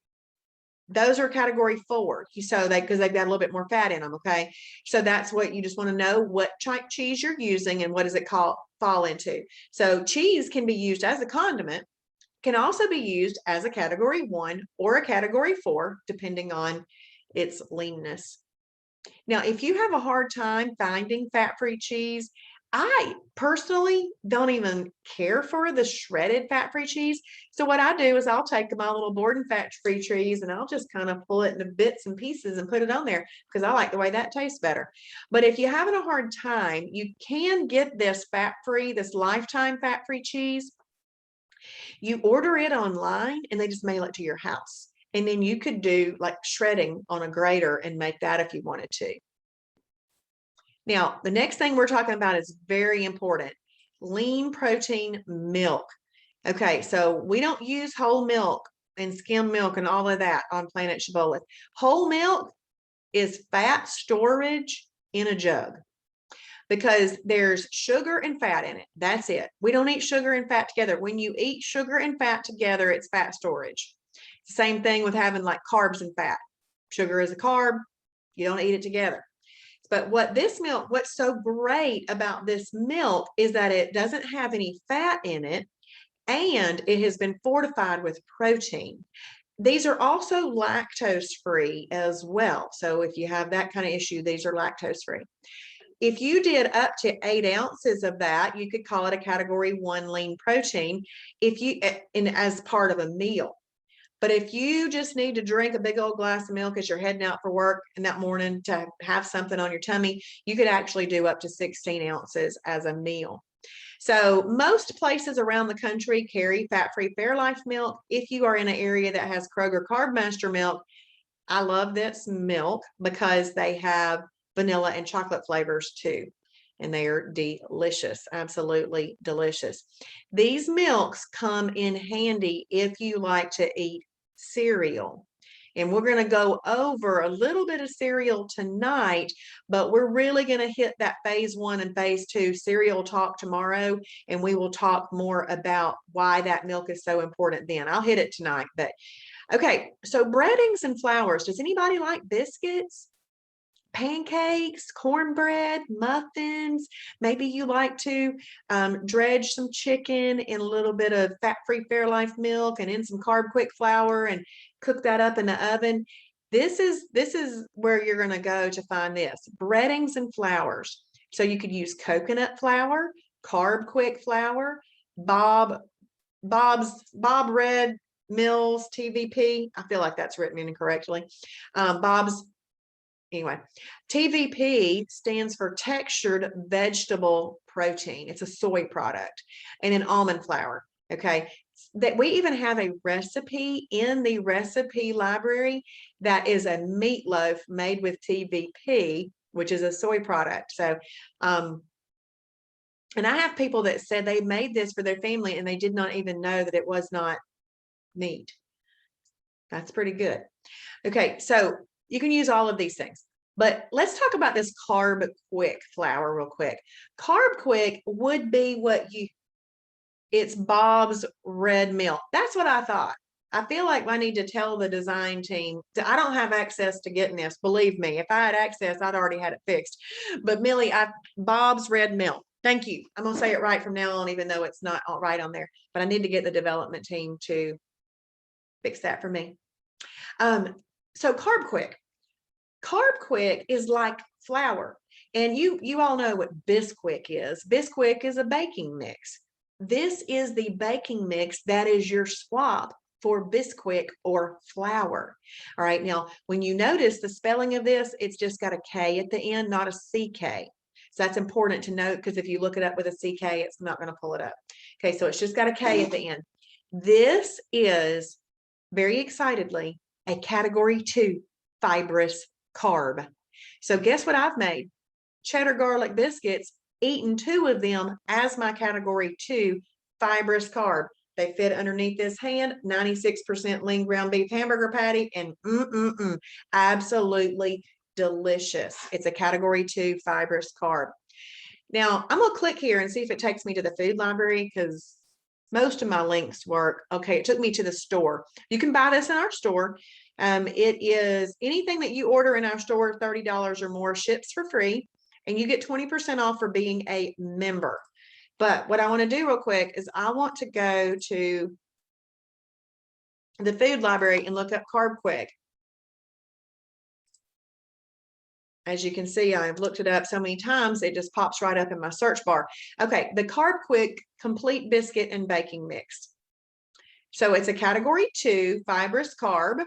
those are category 4. Because they've got a little bit more fat in them. Okay. So that's what you just want to know, what type cheese you're using and what does it fall into. So cheese can be used as a condiment, can also be used as a category 1 or a category 4, depending on its leanness. Now, if you have a hard time finding fat-free cheese, I personally don't even care for the shredded fat-free cheese. So what I do is I'll take my little Borden fat-free cheese and I'll just kind of pull it into bits and pieces and put it on there because I like the way that tastes better. But if you're having a hard time, you can get this fat-free, this lifetime fat-free cheese. You order it online and they just mail it to your house. And then you could do like shredding on a grater and make that if you wanted to. Now, the next thing we're talking about is very important. Lean protein milk. Okay, so we don't use whole milk and skim milk and all of that on Planet Shibboleth. Whole milk is fat storage in a jug because there's sugar and fat in it. That's it. We don't eat sugar and fat together. When you eat sugar and fat together, it's fat storage. Same thing with having like carbs and fat. Sugar is a carb. You don't eat it together. But what's so great about this milk is that it doesn't have any fat in it, and it has been fortified with protein. These are also lactose free as well. So if you have that kind of issue, these are lactose free. If you did up to 8 ounces of that, you could call it a category 1 lean protein as part of a meal. But if you just need to drink a big old glass of milk as you're heading out for work in that morning to have something on your tummy, you could actually do up to 16 ounces as a meal. So most places around the country carry fat-free Fairlife milk. If you are in an area that has Kroger Carbmaster milk, I love this milk because they have vanilla and chocolate flavors too. and they are delicious, absolutely delicious. These milks come in handy if you like to eat cereal. And we're going to go over a little bit of cereal tonight, but we're really going to hit that phase 1 and phase 2 cereal talk tomorrow. And we will talk more about why that milk is so important then. I'll hit it tonight, but okay. So breadings and flours. Does anybody like biscuits? Pancakes, cornbread, muffins. Maybe you like to dredge some chicken in a little bit of fat-free Fairlife milk and in some carb quick flour and cook that up in the oven. This is where you're going to go to find this. Breadings and flours. So you could use coconut flour, carb quick flour, Bob Red Mills TVP. I feel like that's written incorrectly. Anyway, TVP stands for textured vegetable protein. It's a soy product, and an almond flour. Okay. That we even have a recipe in the recipe library that is a meatloaf made with TVP, which is a soy product. So, and I have people that said they made this for their family and they did not even know that it was not meat. That's pretty good. Okay. So you can use all of these things, but let's talk about this carb quick flour real quick. Carb quick would be it's Bob's Red Milk. That's what I thought. I feel like I need to tell the design team I don't have access to getting this. Believe me, if I had access, I'd already had it fixed. But Millie, Bob's Red Milk. Thank you. I'm going to say it right from now on, even though it's not all right on there, but I need to get the development team to fix that for me. So Carb Quick is like flour. And you all know what Bisquick is. Bisquick is a baking mix. This is the baking mix that is your swap for Bisquick or flour. All right. Now, when you notice the spelling of this, it's just got a K at the end, not a CK. So that's important to note, because if you look it up with a CK, it's not going to pull it up. Okay. So it's just got a K at the end. This is, very excitedly, a category 2 fibrous carb. So guess what I've made? Cheddar garlic biscuits, eaten 2 of them as my category 2 fibrous carb. They fit underneath this hand, 96% lean ground beef hamburger patty, and absolutely delicious. It's a category 2 fibrous carb. Now I'm going to click here and see if it takes me to the food library, because most of my links work. Okay, it took me to the store. You can buy this in our store. It is anything that you order in our store, $30 or more, ships for free, and you get 20% off for being a member. But what I want to do real quick is I want to go to the food library and look up Carb Quick. As you can see, I've looked it up so many times, it just pops right up in my search bar. Okay, the Carb Quick complete biscuit and baking mix. So it's a category 2 fibrous carb,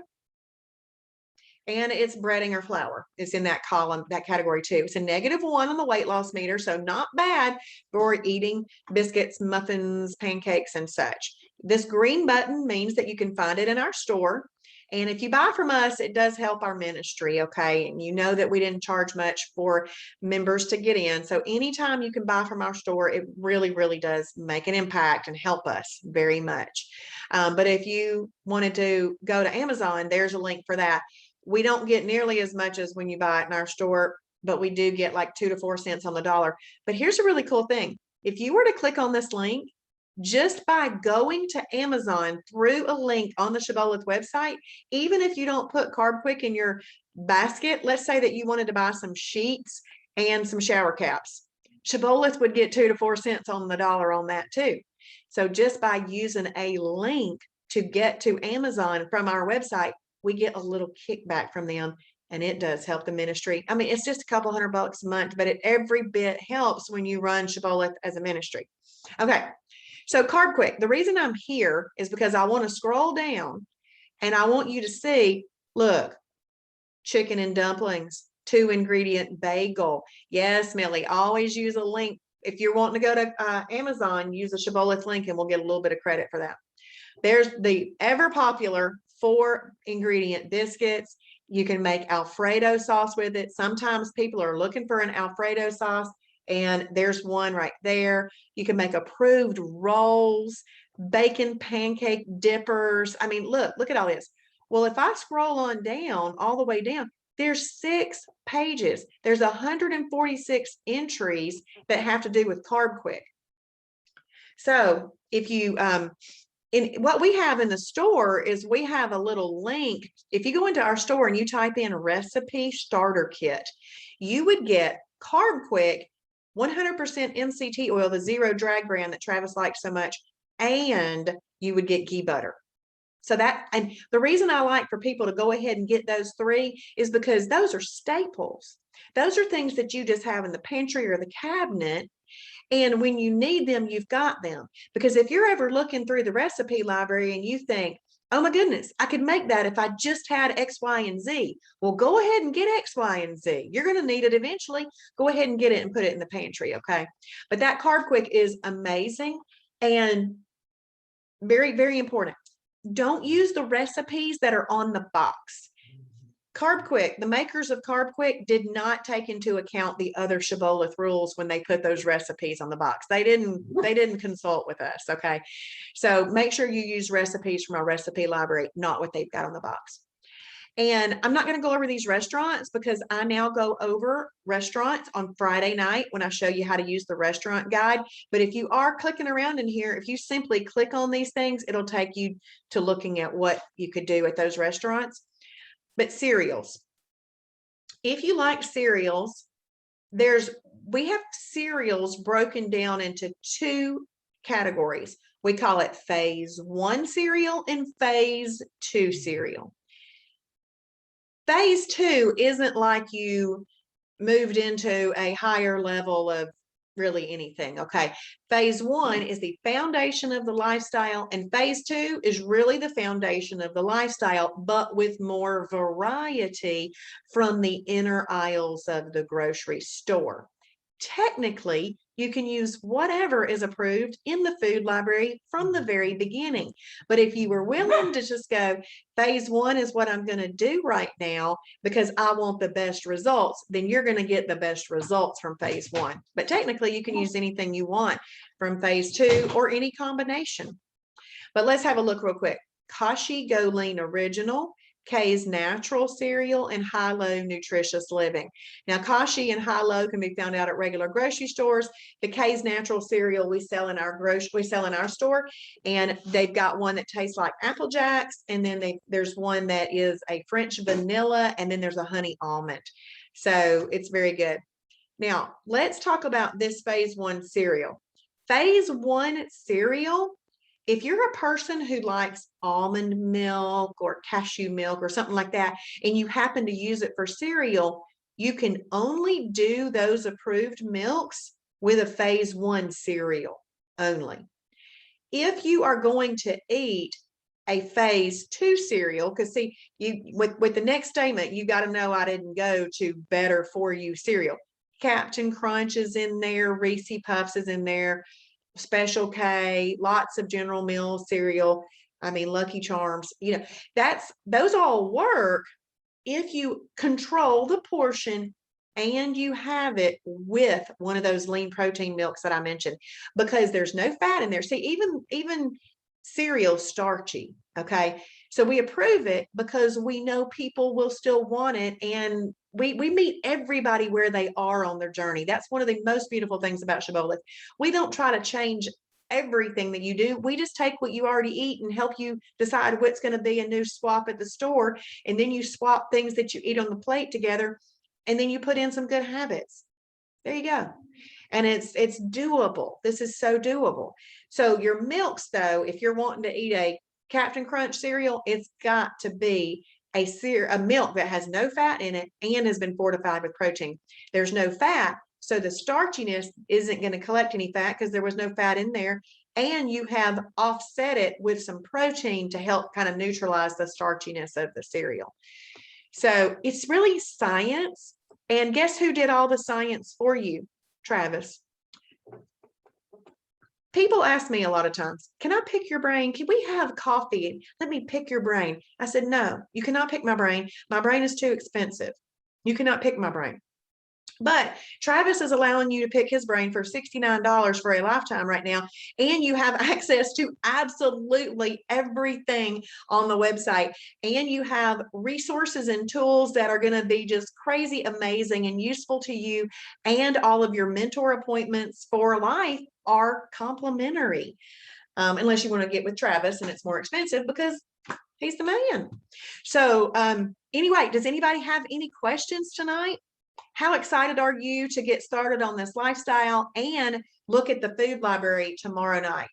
and it's breading or flour. It's in that column, that category 2. It's a -1 on the weight loss meter, so not bad for eating biscuits, muffins, pancakes, and such. This green button means that you can find it in our store. And if you buy from us, it does help our ministry, okay? And you know that we didn't charge much for members to get in. So anytime you can buy from our store, it really, really does make an impact and help us very much. But if you wanted to go to Amazon, there's a link for that. We don't get nearly as much as when you buy it in our store, but we do get like 2 to 4 cents on the dollar. But here's a really cool thing. If you were to click on this link, just by going to Amazon through a link on the Shibboleth website, even if you don't put Carb Quick in your basket, let's say that you wanted to buy some sheets and some shower caps, Shibboleth would get 2 to 4 cents on the dollar on that too. So just by using a link to get to Amazon from our website, we get a little kickback from them, and it does help the ministry. I mean, it's just a couple $100 a month, but it every bit helps when you run Shibboleth as a ministry. Okay. So Carb Quick, the reason I'm here is because I want to scroll down and I want you to see, look, chicken and dumplings, 2 ingredient bagel. Yes, Millie, always use a link. If you're wanting to go to Amazon, use the Shibboleth link and we'll get a little bit of credit for that. There's the ever popular 4 ingredient biscuits. You can make Alfredo sauce with it. Sometimes people are looking for an Alfredo sauce, And there's one right there. You can make approved rolls, bacon pancake dippers. I mean, look at all this. Well, if I scroll on down, all the way down, there's 6 pages. There's 146 entries that have to do with Carb Quick. So if you, in what we have in the store is we have a little link. If you go into our store and you type in recipe starter kit, you would get Carb Quick 100% MCT oil, the zero drag brand that Travis likes so much, and you would get ghee butter. So that, and the reason I like for people to go ahead and get those 3 is because those are staples. Those are things that you just have in the pantry or the cabinet. And when you need them, you've got them. Because if you're ever looking through the recipe library and you think, oh my goodness, I could make that if I just had X, Y, and Z. Well, go ahead and get X, Y, and Z. You're going to need it eventually. Go ahead and get it and put it in the pantry, okay? But that Carb Quick is amazing and very, very important. Don't use the recipes that are on the box. Carb Quick, the makers of Carb Quick did not take into account the other Shibboleth rules when they put those recipes on the box. They didn't consult with us, okay? So make sure you use recipes from our recipe library, not what they've got on the box. And I'm not going to go over these restaurants because I now go over restaurants on Friday night when I show you how to use the restaurant guide. But if you are clicking around in here, if you simply click on these things, it'll take you to looking at what you could do at those restaurants. But cereals, if you like cereals, we have cereals broken down into 2 categories. We call it phase 1 cereal and phase 2 cereal. Phase 2 isn't like you moved into a higher level of really anything, okay? Phase 1 is the foundation of the lifestyle, and phase 2 is really the foundation of the lifestyle, but with more variety from the inner aisles of the grocery store. Technically, you can use whatever is approved in the food library from the very beginning. But if you were willing to just go, phase 1 is what I'm going to do right now because I want the best results, then you're going to get the best results from phase 1. But technically, you can use anything you want from phase 2 or any combination. But let's have a look real quick. Kashi Go Lean Original, K's Natural Cereal, and High-Low Nutritious Living. Now, Kashi and High-Low can be found out at regular grocery stores. The K's Natural Cereal we sell in our store, and they've got one that tastes like Apple Jacks, and then there's one that is a French vanilla, and then there's a honey almond. So it's very good. Now, let's talk about this phase 1 cereal. Phase 1 cereal, if you're a person who likes almond milk or cashew milk or something like that, and you happen to use it for cereal, you can only do those approved milks with a phase 1 cereal only. If you are going to eat a phase 2 cereal, because see, with the next statement, you got to know I didn't go to better for you cereal. Captain Crunch is in there, Reese Puffs is in there, Special K, lots of General Mills cereal. I mean, Lucky Charms, those all work if you control the portion and you have it with one of those lean protein milks that I mentioned, because there's no fat in there. See, even cereal starchy, okay? So we approve it because we know people will still want it, and we meet everybody where they are on their journey. That's one of the most beautiful things about Shibboleth. We don't try to change everything that you do. We just take what you already eat and help you decide what's going to be a new swap at the store, and then you swap things that you eat on the plate together, and then you put in some good habits. There you go. And it's doable. This is so doable. So your milks, though, if you're wanting to eat a Captain Crunch cereal, it's got to be a milk that has no fat in it and has been fortified with protein. There's no fat, so the starchiness isn't going to collect any fat because there was no fat in there, and you have offset it with some protein to help kind of neutralize the starchiness of the cereal. So it's really science. And guess who did all the science for you? Travis. People ask me a lot of times, can I pick your brain? Can we have coffee? Let me pick your brain. I said, no, you cannot pick my brain. My brain is too expensive. You cannot pick my brain. But Travis is allowing you to pick his brain for $69 for a lifetime right now. And you have access to absolutely everything on the website. And you have resources and tools that are going to be just crazy amazing and useful to you. And all of your mentor appointments for life are complimentary. Unless you want to get with Travis and it's more expensive because he's the man. So anyway, does anybody have any questions tonight? How excited are you to get started on this lifestyle and look at the food library tomorrow night?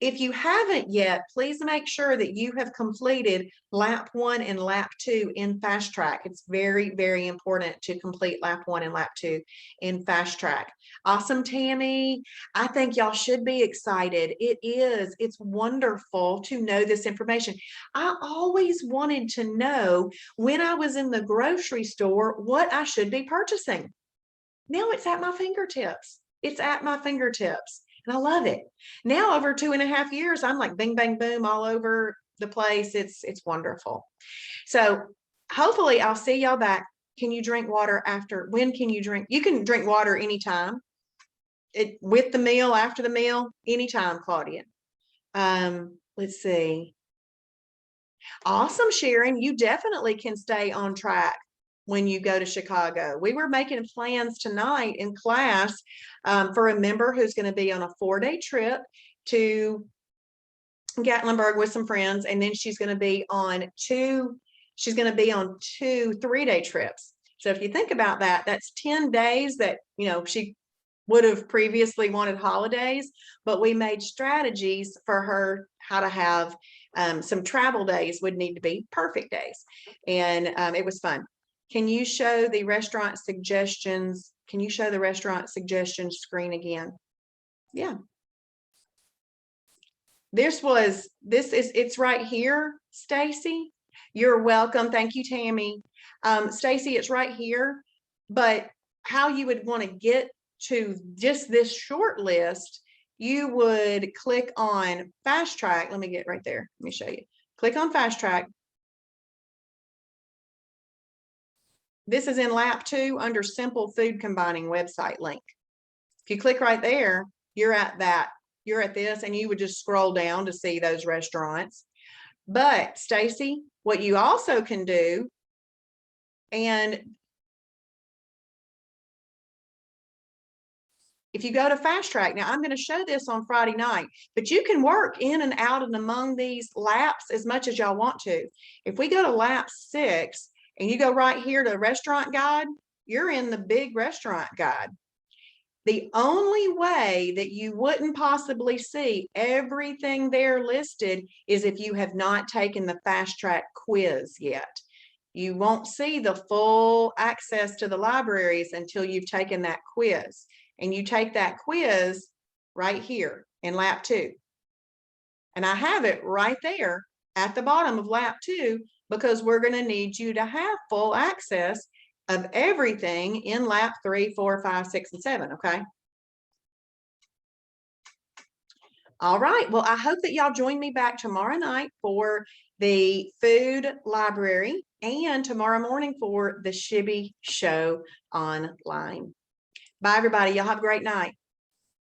If you haven't yet, please make sure that you have completed lap 1 and lap 2 in fast track. It's very, very important to complete lap 1 and lap 2 in fast track. Awesome, Tammy. I think y'all should be excited. It is. It's wonderful to know this information. I always wanted to know when I was in the grocery store what I should be purchasing. Now it's at my fingertips. It's at my fingertips. And I love it. Now, over 2.5 years, I'm like bing, bang, boom all over the place. It's wonderful. So hopefully I'll see y'all back. Can you drink water after? When can you drink? You can drink water anytime. With the meal, after the meal, anytime, Claudia. Let's see. Awesome, Sharon. You definitely can stay on track when you go to Chicago. We were making plans tonight in class for a member who's going to be on a 4-day trip to Gatlinburg with some friends, and then she's going to be on two 3-day trips. So if you think about that, that's 10 days that, she would have previously wanted holidays, but we made strategies for her how to have some travel days would need to be perfect days. And it was fun. Can you show the restaurant suggestions? Can you show the restaurant suggestions screen again? Yeah. It's right here, Stacy. You're welcome. Thank you, Tammy. Stacy, it's right here. But how you would want to get to just this short list, you would click on fast track. Let me get right there. Let me show you. Click on fast track. This is in lap 2 under simple food combining website link. If you click right there, you're at that. You're at this, and you would just scroll down to see those restaurants. But Stacy, what you also can do, and if you go to fast track, now I'm going to show this on Friday night, but you can work in and out and among these laps as much as y'all want to. If we go to lap 6 and you go right here to restaurant guide, you're in the big restaurant guide. The only way that you wouldn't possibly see everything there listed is if you have not taken the fast track quiz yet. You won't see the full access to the libraries until you've taken that quiz. And you take that quiz right here in lap 2. And I have it right there at the bottom of lap 2 because we're going to need you to have full access of everything in lap 3, 4, 5, 6, and 7. Okay. All right. Well, I hope that y'all join me back tomorrow night for the food library and tomorrow morning for the Shibby show online. Bye, everybody. Y'all have a great night.